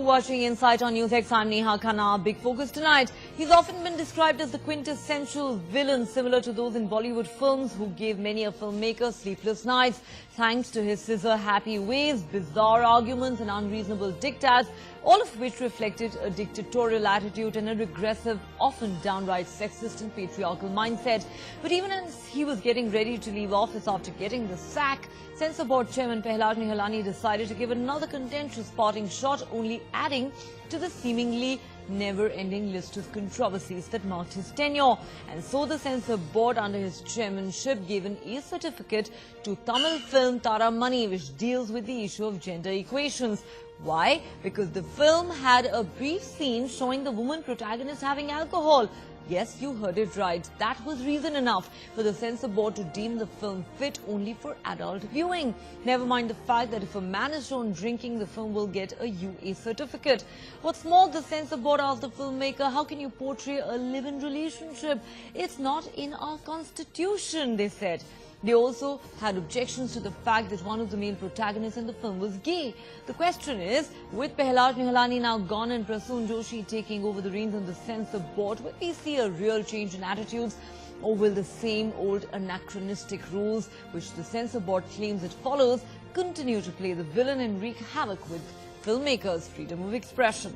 watching Insight on NewsX. I'm Neha Khanna. Big focus tonight. He's often been described as the quintessential villain, similar to those in Bollywood films who gave many a filmmaker sleepless nights, thanks to his scissor happy ways, bizarre arguments and unreasonable diktats, all of which reflected a dictatorial attitude and a regressive, often downright sexist and patriarchal mindset. But even as he was getting ready to leave office after getting the sack, Censor Board Chairman Pahlaj Nihalani decided to give another contentious parting shot, only adding to the seemingly never-ending list of controversies that marked his tenure. And so the Censor Board, under his chairmanship, gave an A certificate to Tamil film Taramani, which deals with the issue of gender equations. Why? Because the film had a brief scene showing the woman protagonist having alcohol. Yes, you heard it right. That was reason enough for the Censor Board to deem the film fit only for adult viewing. Never mind the fact that if a man is shown drinking, the film will get a UA certificate. What's more, the Censor Board asked the filmmaker, how can you portray a live-in relationship? It's not in our constitution, they said. They also had objections to the fact that one of the male protagonists in the film was gay. The question is, with Pahlaj Nihalani now gone and Prasoon Joshi taking over the reins on the Censor Board, will we see a real change in attitudes? Or will the same old anachronistic rules, which the Censor Board claims it follows, continue to play the villain and wreak havoc with filmmakers' freedom of expression?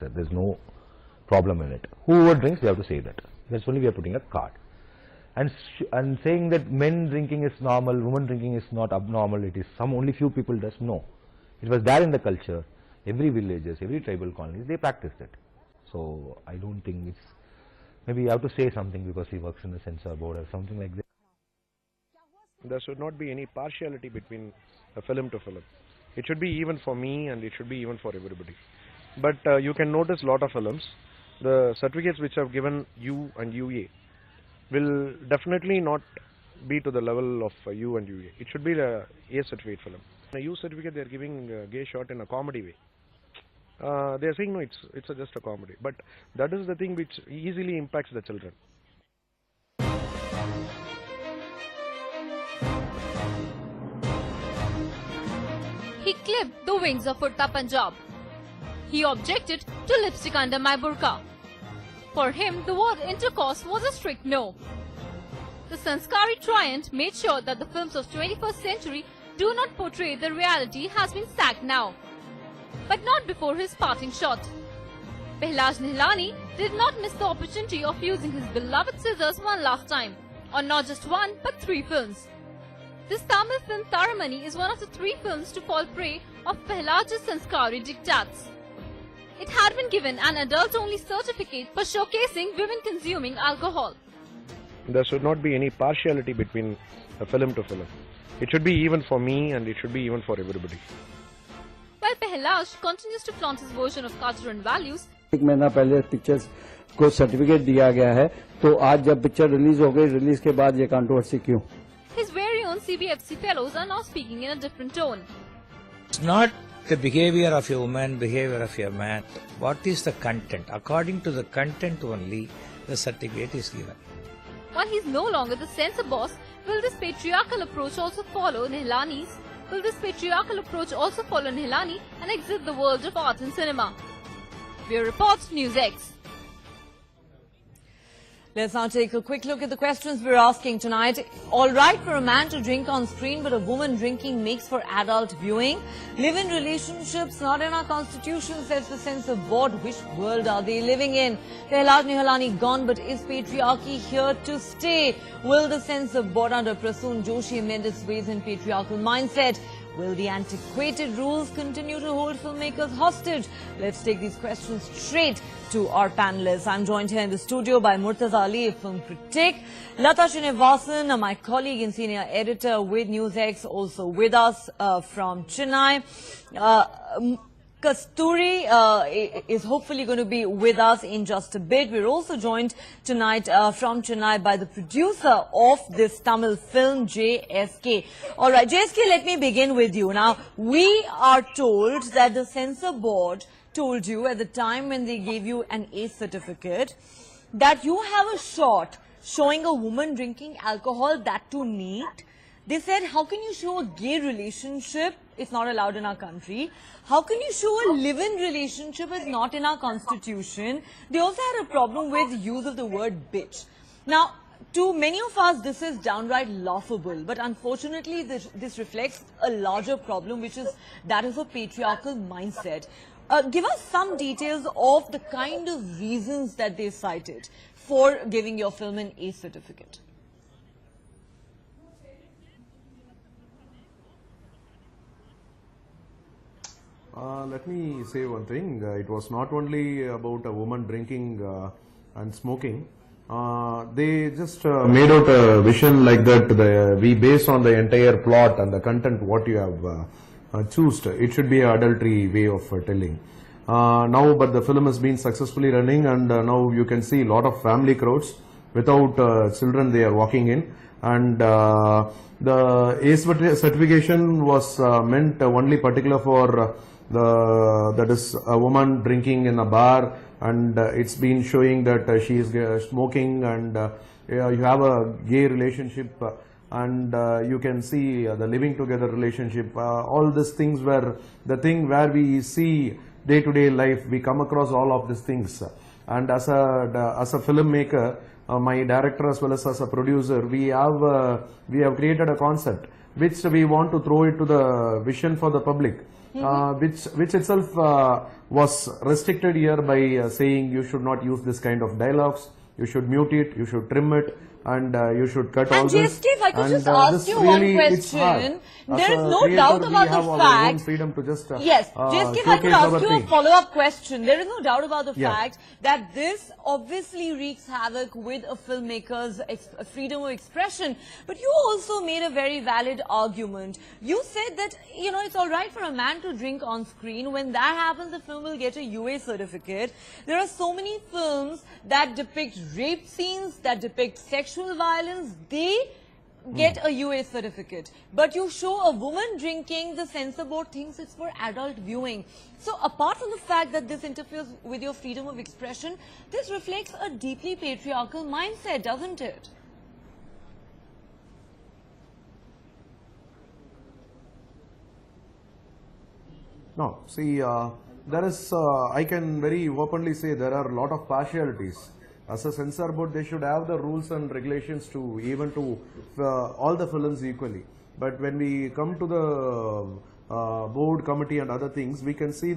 There's no problem in it. Whoever drinks, they have to say that. That's only we are putting a card. And saying that men drinking is normal, women drinking is not abnormal, it is only few people does. No. It was there in the culture. Every villages, every tribal colonies, they practiced it. So I don't think it's, maybe you have to say something because he works in the Censor Board or something like that. There should not be any partiality between a film to film. It should be even for me and it should be even for everybody. But you can notice a lot of films, the certificates which have given U and UA will definitely not be to the level of U and UA. It should be the A certificate film. A U certificate they are giving gay shot in a comedy way. They are saying no, it's just a comedy. But that is the thing which easily impacts the children. He clipped the wings of Urta Punjab. He objected to lipstick under my burqa. For him, the word intercourse was a strict no. The Sanskari Triant made sure that the films of 21st century do not portray the reality has been sacked now. But not before his parting shot. Pahlaj Nihalani did not miss the opportunity of using his beloved scissors one last time, on not just one but 3 films. This Tamil film Taramani is one of the 3 films to fall prey of Pahlaj's Sanskari diktats. It had been given an adult-only certificate for showcasing women consuming alcohol. There should not be any partiality between a film to film. It should be even for me and it should be even for everybody. While Pehlaj continues to flaunt his version of culture and values, एक महीना पहले pictures को certificate दिया गया है, तो आज जब पिक्चर रिलीज हो गई, रिलीज के बाद ये कंट्रोवर्सी क्यों? His very own CBFC fellows are now speaking in a different tone. It's not the behavior of a woman, behavior of a man. What is the content? According to the content only, the certificate is given. While he's no longer the censor boss, will this patriarchal approach also follow Nihalani's? Will this patriarchal approach also follow Nihalani and exit the world of art and cinema? Bureau Report, NewsX. Let's now take a quick look at the questions we're asking tonight. All right for a man to drink on screen, but a woman drinking makes for adult viewing. Live-in relationships not in our constitution, says the Censor Board. Which world are they living in? Pahlaj Nihalani gone, but is patriarchy here to stay? Will the Censor Board under Prasoon Joshi amend its ways and patriarchal mindset? Will the antiquated rules continue to hold filmmakers hostage? Let's take these questions straight to our panelists. I'm joined here in the studio by Murtaza Ali, a film critic, Lata Srinivasan, my colleague and senior editor with NewsX, also with us from Chennai. Kasturi is hopefully going to be with us in just a bit. We're also joined tonight from Chennai by the producer of this Tamil film, JSK. All right, JSK, let me begin with you. Now, we are told that the Censor Board told you at the time when they gave you an A certificate that you have a shot showing a woman drinking alcohol, that too neat. They said, how can you show a gay relationship? It's not allowed in our country. How can you show a live-in relationship? It's not in our constitution. They also had a problem with use of the word bitch. Now, to many of us, this is downright laughable. But unfortunately, this reflects a larger problem, which is that of a patriarchal mindset. Give us some details of the kind of reasons that they cited for giving your film an A certificate. Let me say one thing. It was not only about a woman drinking and smoking. They just made out a vision like that. We base on the entire plot and the content what you have chosen. It should be an adultery way of telling. Now, but the film has been successfully running, and now you can see a lot of family crowds without children. They are walking in, and the A certification was meant only particular for that is a woman drinking in a bar, and it's been showing that she is smoking, and you have a gay relationship, and you can see the living together relationship. All these things were the thing where we see day-to-day life. We come across all of these things, and as a filmmaker, my director as well as a producer, we have created a concept which we want to throw it to the vision for the public. Which itself was restricted here by saying you should not use this kind of dialogues, you should mute it, you should trim it, and you should cut all this. And if I could just ask you one question. There is no doubt about the fact. Freedom to just, yes, if I could ask you a follow-up question. There is no doubt about the fact that this obviously wreaks havoc with a filmmaker's freedom of expression. But you also made a very valid argument. You said that, you know, it's all right for a man to drink on screen. When that happens, the film will get a UA certificate. There are so many films that depict rape scenes, that depict sexual violence. They get a UA certificate. But you show a woman drinking, the censor board thinks it's for adult viewing. So apart from the fact that this interferes with your freedom of expression, this reflects a deeply patriarchal mindset, doesn't it? No, see, there is, I can very openly say there are a lot of partialities. As a censor board, they should have the rules and regulations to even to all the films equally. But when we come to the board committee and other things, we can see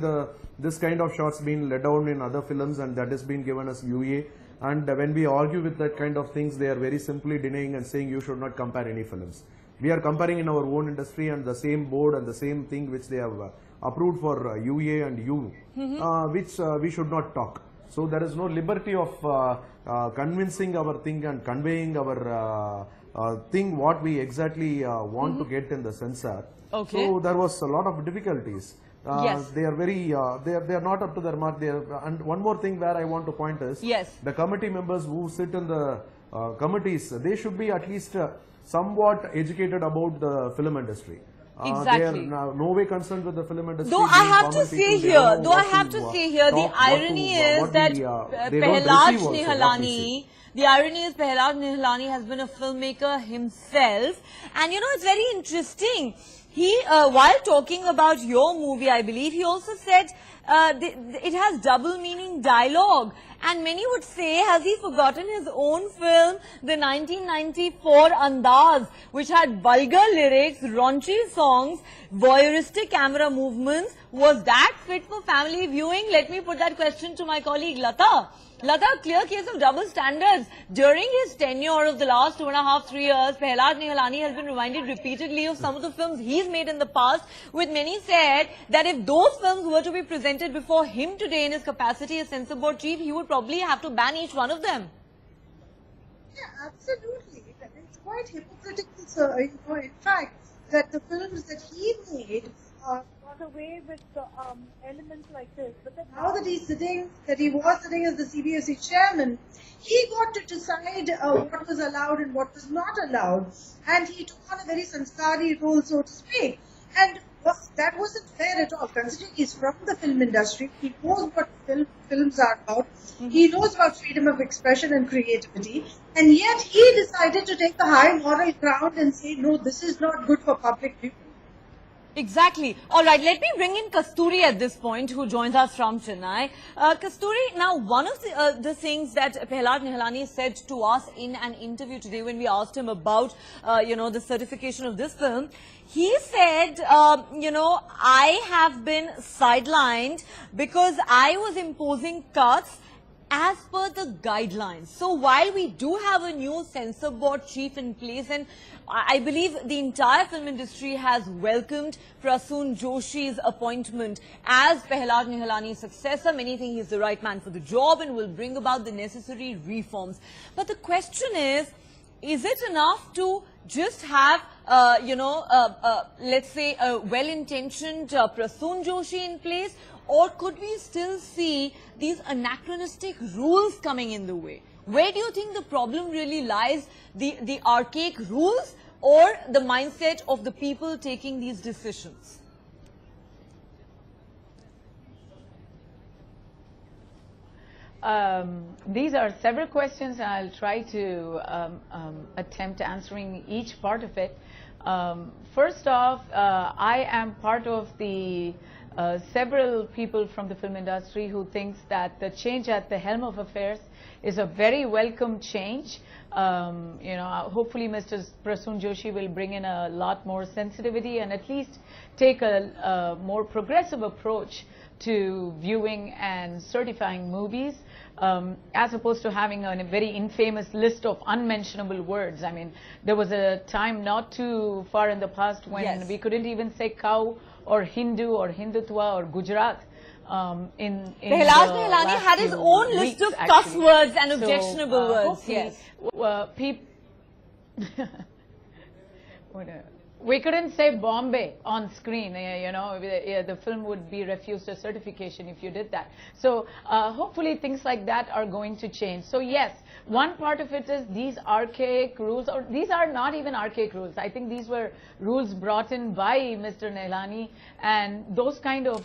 this kind of shots being let down in other films, and that has been given as UA. And when we argue with that kind of things, they are very simply denying and saying you should not compare any films. We are comparing in our own industry, and the same board and the same thing which they have approved for UA and U, which we should not talk. So there is no liberty of convincing our thing and conveying our thing what we exactly want to get in the censor. Okay. So there was a lot of difficulties. Yes. They are very they are not up to their mark. And one more thing where I want to point is the committee members who sit in the committees, they should be at least somewhat educated about the film industry. Exactly. They are no way concerned with the film industry. Though I have to say here, the irony is that Pahlaj Nihalani, has been a filmmaker himself, and you know, it's very interesting. He, while talking about your movie, I believe, he also said it has double meaning dialogue. And many would say, has he forgotten his own film, the 1994 Andaz, which had vulgar lyrics, raunchy songs, voyeuristic camera movements? Was that fit for family viewing? Let me put that question to my colleague Lata. Lata, clear case of double standards. During his tenure of the last 2.5 to 3 years, Pahlaj Nihalani has been reminded repeatedly of some of the films he's made in the past, with many said that if those films were to be presented before him today in his capacity as censor board chief, he would probably have to ban each one of them. Yeah, absolutely. It's quite hypocritical, sir, in fact, that the films that he made got away with elements like this. But then now that he was sitting as the CBSE chairman, he got to decide what was allowed and what was not allowed. And he took on a very sanskari role, so to speak. And that wasn't fair at all, considering he's from the film industry. He knows what films are about. He knows about freedom of expression and creativity. And yet he decided to take the high moral ground and say, no, this is not good for public view. Exactly. All right, let me bring in Kasturi at this point, who joins us from Chennai. Kasturi, now one of the things that Pahlaj Nihalani said to us in an interview today when we asked him about, the certification of this film, he said, I have been sidelined because I was imposing cuts as per the guidelines. So while we do have a new censor board chief in place, and I believe the entire film industry has welcomed Prasoon Joshi's appointment as Pahlaj Nihalani's successor. Many think he's the right man for the job and will bring about the necessary reforms. But the question is it enough to just have, let's say, a well-intentioned Prasoon Joshi in place? Or could we still see these anachronistic rules coming in the way? Where do you think the problem really lies? The archaic rules or the mindset of the people taking these decisions? These are several questions. I'll try to attempt answering each part of it. First off, I am part of the several people from the film industry who thinks that the change at the helm of affairs is a very welcome change. Hopefully Mr. Prasoon Joshi will bring in a lot more sensitivity and at least take a more progressive approach to viewing and certifying movies, as opposed to having a very infamous list of unmentionable words. I mean, there was a time not too far in the past when we couldn't even say cow or Hindu or Hindutva or Gujarat. Pahlaj Nihalani had his own list of cuss words and objectionable words. Yes. We couldn't say Bombay on screen, the film would be refused a certification if you did that. So hopefully things like that are going to change. So yes, one part of it is these archaic rules, or these are not even archaic rules. I think these were rules brought in by Mr. Nihalani, and those kind of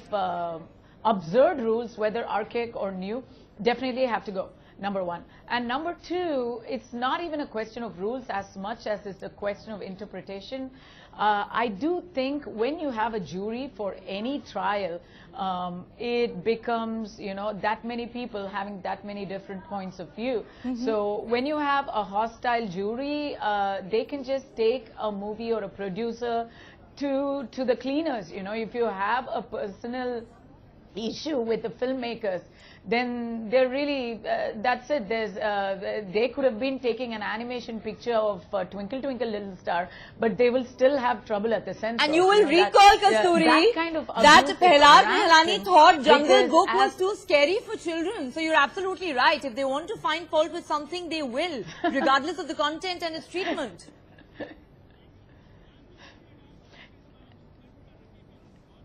absurd rules, whether archaic or new, definitely have to go. Number one. And number two, it's not even a question of rules as much as it's a question of interpretation. I do think when you have a jury for any trial, it becomes, that many people having that many different points of view. So when you have a hostile jury, they can just take a movie or a producer to the cleaners. If you have a personal issue with the filmmakers, then they're really, that's it. They could have been taking an animation picture of Twinkle Twinkle Little Star, but they will still have trouble at the censor. And you will recall, Kasturi, that Pahlaj Nihalani thought Jungle Book was too scary for children. So you're absolutely right. If they want to find fault with something, they will, regardless of the content and its treatment.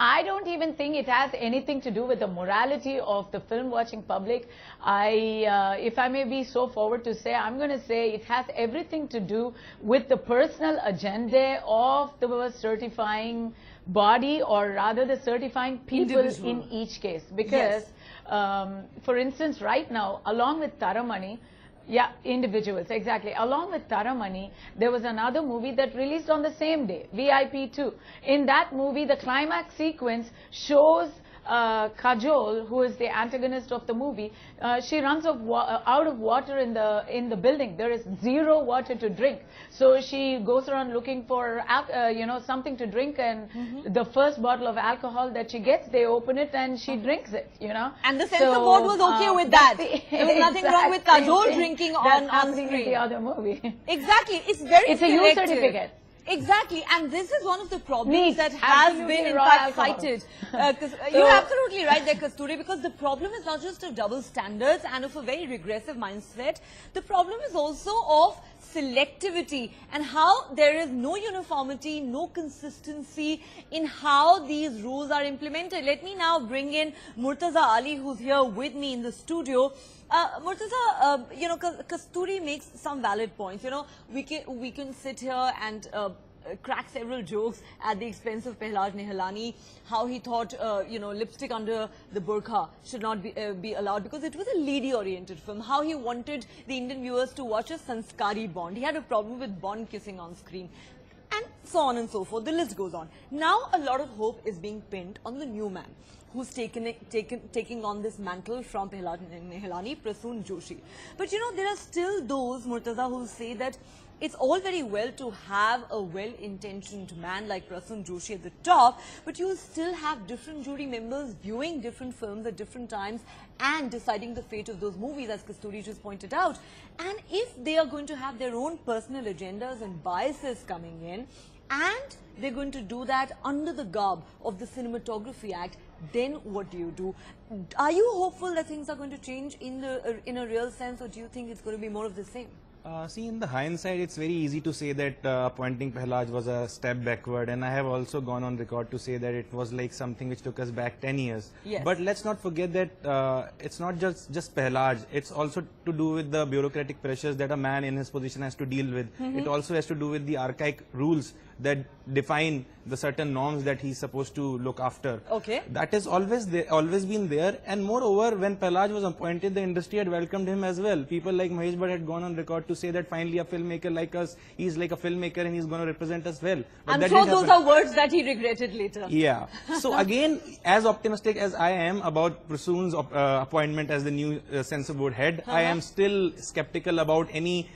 I don't even think it has anything to do with the morality of the film-watching public. If I may be so forward to say, I'm going to say it has everything to do with the personal agenda of the certifying body, or rather the certifying people in each case. Because, for instance, right now, along with Taramani, individuals, exactly. Along with Taramani, there was another movie that released on the same day, VIP 2. In that movie, the climax sequence shows Kajol, who is the antagonist of the movie. She runs out of water in the building. There is zero water to drink. So she goes around looking for something to drink, and the first bottle of alcohol that she gets, they open it and she drinks it. And the censor board was okay with that. There was nothing wrong with Kajol drinking on screen. In the other movie. Exactly. It's a U certificate. Exactly, and this is one of the problems that has been in fact cited. You're absolutely right there, Kasturi, because the problem is not just of double standards and of a very regressive mindset. The problem is also of selectivity and how there is no uniformity, no consistency in how these rules are implemented. Let me now bring in Murtaza Ali, who's here with me in the studio. Murtaza, Kasturi makes some valid points. We can sit here and cracked several jokes at the expense of Pahlaj Nihalani, how he thought, lipstick under the burqa should not be allowed because it was a lady-oriented film, how he wanted the Indian viewers to watch a sanskari Bond. He had a problem with Bond kissing on screen. And so on and so forth. The list goes on. Now a lot of hope is being pinned on the new man who's taking on this mantle from Pahlaj Nihalani, Prasoon Joshi. But there are still those, Murtaza, who say that it's all very well to have a well-intentioned man like Prasoon Joshi at the top, but you still have different jury members viewing different films at different times and deciding the fate of those movies, as Kasturi just pointed out. And if they are going to have their own personal agendas and biases coming in, and they're going to do that under the garb of the Cinematography Act, then what do you do? Are you hopeful that things are going to change in a real sense, or do you think it's going to be more of the same? See, in the hindsight, it's very easy to say that appointing Pehlaj was a step backward, and I have also gone on record to say that it was like something which took us back 10 years. Yes. But let's not forget that it's not just Pehlaj, it's also to do with the bureaucratic pressures that a man in his position has to deal with. It also has to do with the archaic rules that define the certain norms that he's supposed to look after. Okay. That has always been there, and moreover, when Pehlaj was appointed, the industry had welcomed him as well. People like Mahesh Bhatt had gone on record to say that finally a filmmaker like us, he's like a filmmaker and he's going to represent us well. But I'm sure those are words that he regretted later. Yeah. So again, as optimistic as I am about Prasoon's appointment as the new censor board head, I am still skeptical about anything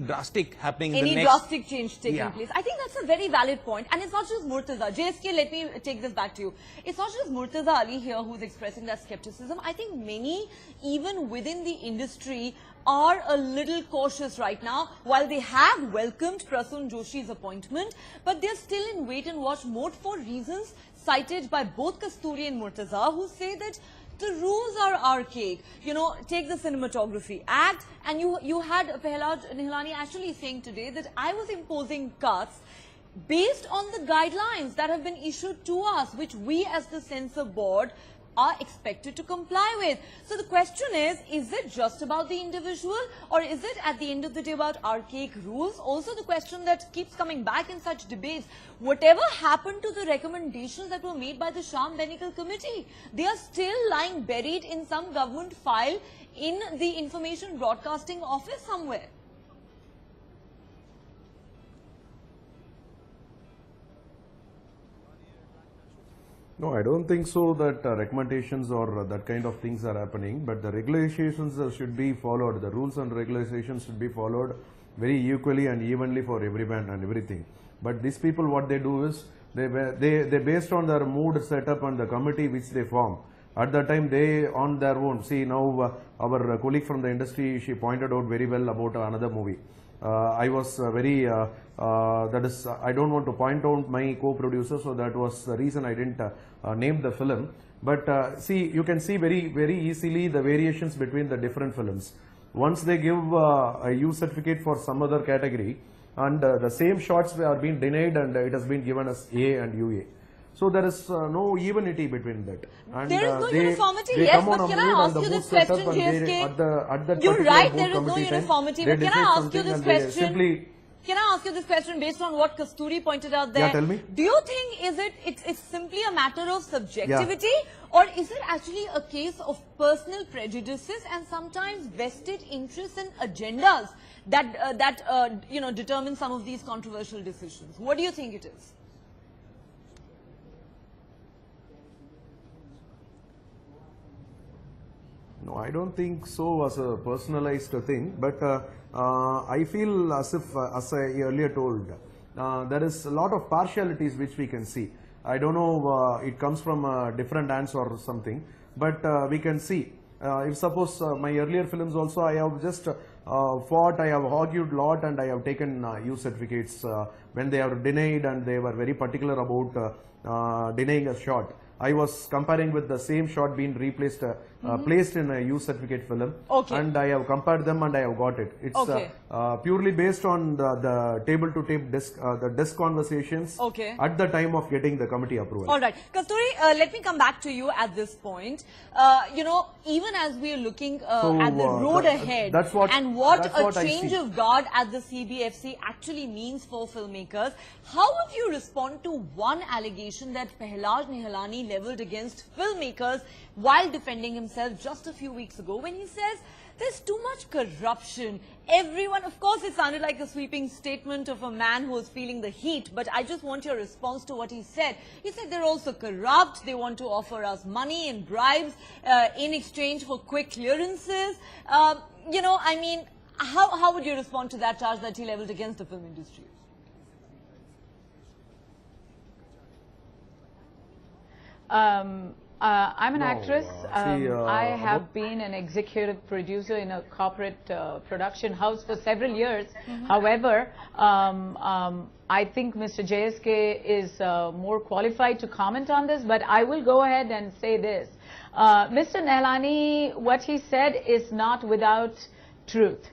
drastic happening. Any drastic change taking place. I think that's a very valid point. And it's not just Murtaza. JSK, let me take this back to you. It's not just Murtaza Ali here who's expressing that skepticism. I think many, even within the industry, are a little cautious right now. While they have welcomed Prasoon Joshi's appointment, but they're still in wait and watch mode for reasons cited by both Kasturi and Murtaza, who say that the rules are archaic. Take the Cinematography Act, and you had Pahlaj Nihalani actually saying today that I was imposing cuts based on the guidelines that have been issued to us, which we as the censor board are expected to comply with. So the question is it just about the individual, or is it at the end of the day about archaic rules? Also the question that keeps coming back in such debates, whatever happened to the recommendations that were made by the Sham-Benikal committee? They are still lying buried in some government file in the Information Broadcasting Office somewhere. No, I don't think so that recommendations or that kind of things are happening, but the regulations should be followed. The rules and regulations should be followed very equally and evenly for everyone and everything. But these people, what they do is, they based on their mood setup and the committee which they form. At that time, they on their own. See, now our colleague from the industry, she pointed out very well about another movie. I was very, I don't want to point out my co-producer, so that was the reason I didn't name the film. But see, you can see very easily the variations between the different films. Once they give a U certificate for some other category, and the same shots are being denied, and it has been given as A and UA. So there is no evenity between that. And there is no uniformity, yes, but can I ask you this question, JSK? You're right, there is no uniformity, but can I ask you this question? Can I ask you this question based on what Kasturi pointed out there? Yeah, tell me. Do you think it's simply a matter of subjectivity, or is it actually a case of personal prejudices and sometimes vested interests and agendas that determine some of these controversial decisions? What do you think it is? No, I don't think so as a personalized thing, but I feel as if, as I earlier told, there is a lot of partialities which we can see. I don't know, it comes from different hands or something, but we can see. If suppose my earlier films also, I have just fought, I have argued a lot, and I have taken U certificates when they are denied, and they were very particular about denying a shot. I was comparing with the same shot being replaced, placed in a use certificate film. Okay. And I have compared them and I have got it. It's Okay. purely based on the table-to-tape the desk conversations Okay. at the time of getting the committee approval. All right. Kasturi, let me come back to you at this point. You know, even as we are looking at the road ahead that's what a change of guard at the CBFC actually means for filmmakers, how would you respond to one allegation that Pahlaj Nihalani leveled against filmmakers while defending himself just a few weeks ago when he says there's too much corruption? Everyone, of course, it sounded like a sweeping statement of a man who was feeling the heat, but I just want your response to what he said. He said they're also corrupt, they want to offer us money and bribes in exchange for quick clearances. You know, I mean, how would you respond to that charge that he leveled against the film industry? I'm an actress. I have been an executive producer in a corporate production house for several years. However, I think Mr. JSK is more qualified to comment on this, but I will go ahead and say this. Mr. Nihalani, what he said is not without truth.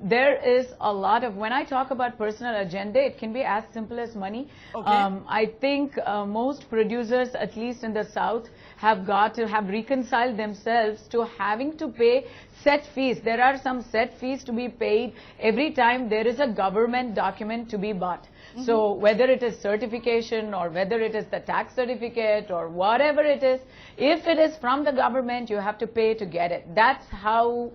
There is a lot of, when I talk about personal agenda, it can be as simple as money. Okay. I think most producers, at least in the South, have got to have reconciled themselves to having to pay set fees. There are some set fees to be paid every time there is a government document to be bought. So whether it is certification or whether it is the tax certificate or whatever it is, if it is from the government, you have to pay to get it. That's how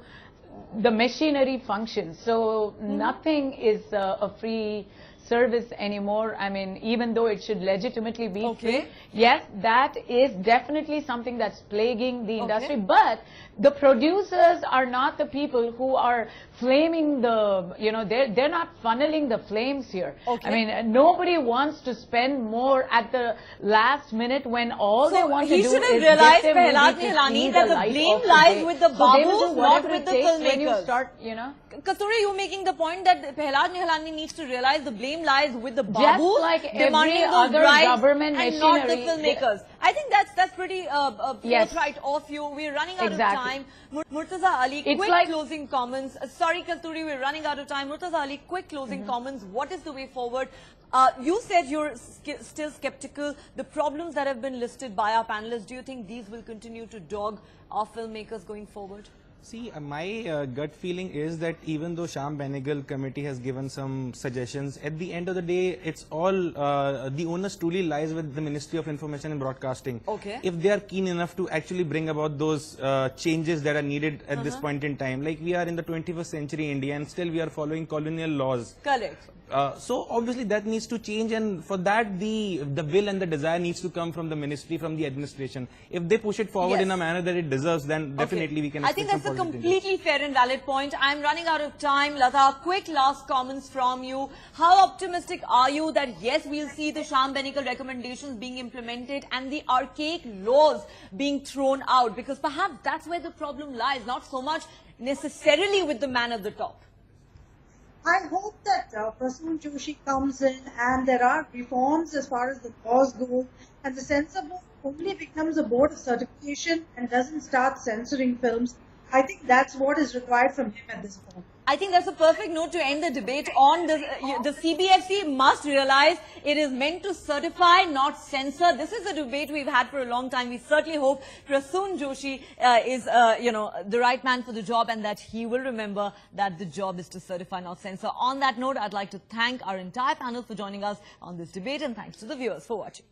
the machinery functions. So nothing is a free service anymore. I mean, even though it should legitimately be free, yes, that is definitely something that's plaguing the industry. But the producers are not the people who are flaming the, you know, they're not funneling the flames here. I mean, nobody wants to spend more at the last minute when all they want to do is he should have realized, Pahlaj Nihalani, that the blame lies with the babus, not with the filmmakers. When you start, you know. Kasturi, you're making the point that Pahlaj Nihalani needs to realize the blame lies with the babus, like demanding those other bribes, government and not the filmmakers. I think that's pretty forthright of you. We're running out of time. Murtaza Ali, quick closing comments. Sorry, Kasturi, we're running out of time. Murtaza Ali, quick closing comments. What is the way forward? You said you're still skeptical. The problems that have been listed by our panelists, do you think these will continue to dog our filmmakers going forward? See, my gut feeling is that even though Shyam Benegal committee has given some suggestions, at the end of the day, it's all, the onus truly lies with the Ministry of Information and Broadcasting. If they are keen enough to actually bring about those changes that are needed at this point in time. Like, we are in the 21st century India and still we are following colonial laws. Correct. So obviously that needs to change, and for that the will and the desire needs to come from the ministry, from the administration. If they push it forward in a manner that it deserves, then definitely we can expect some positive. I think that's a completely fair and valid point. I'm running out of time. Lata, quick last comments from you. How optimistic are you that yes, we'll see the Shyam Benegal recommendations being implemented and the archaic laws being thrown out? Because perhaps that's where the problem lies, not so much necessarily with the man at the top. I hope that Prasoon Joshi comes in and there are reforms as far as the laws go, and the censor board only becomes a board of certification and doesn't start censoring films. I think that's what is required from him at this point. I think that's a perfect note to end the debate on. The CBFC must realize it is meant to certify, not censor. This is a debate we've had for a long time. We certainly hope Prasoon Joshi is, the right man for the job, and that he will remember that the job is to certify, not censor. On that note, I'd like to thank our entire panel for joining us on this debate, and thanks to the viewers for watching.